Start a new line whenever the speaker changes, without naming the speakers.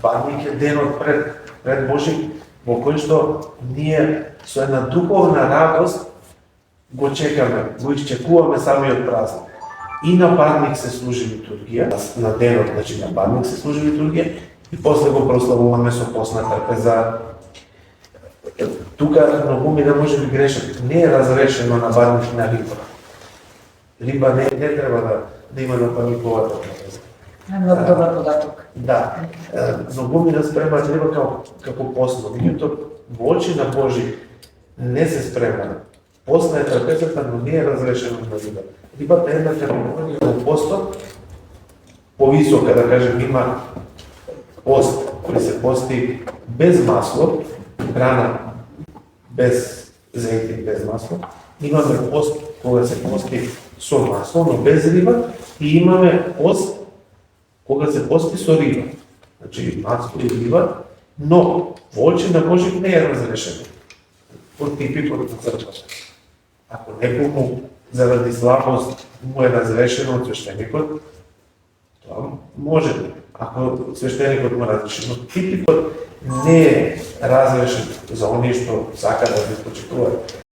Бадник е денот пред Божик, во кој што ние со една духовна радост го чекаме, го изчекуваме самиот празник. И на Бадник се служи литургија, на денот, значи на Бадник се служи литургија, и после го прославуваме со постна трпеза. Тука многумина може би грешат. Не е разрешено на Бадник на риба. Риба не треба да има на паниковата трпеза.
Много добар податок.
Да, многумина спремаат риба како постно. Меѓутоа, во очи на Божи не се спремаат. Постна е трпезата, но не е разрешено на риба. Рибата е една категорија во постот, повисока, да кажем, има пост кој се пости без масло, храна без зејтин, без масло. Имаме пост кога се пости со масло, но без риба, и имаме пост кога се пости со риба. Значи масло и риба, но во очи на Божик не е разрешено. Од типикот на црквата. Ако некому заради слабост му е разрешено од свештеникот, тоа може би. Ако свештеникот му разреши, но типикот не е разрешен за оние што сака да се почитуваат.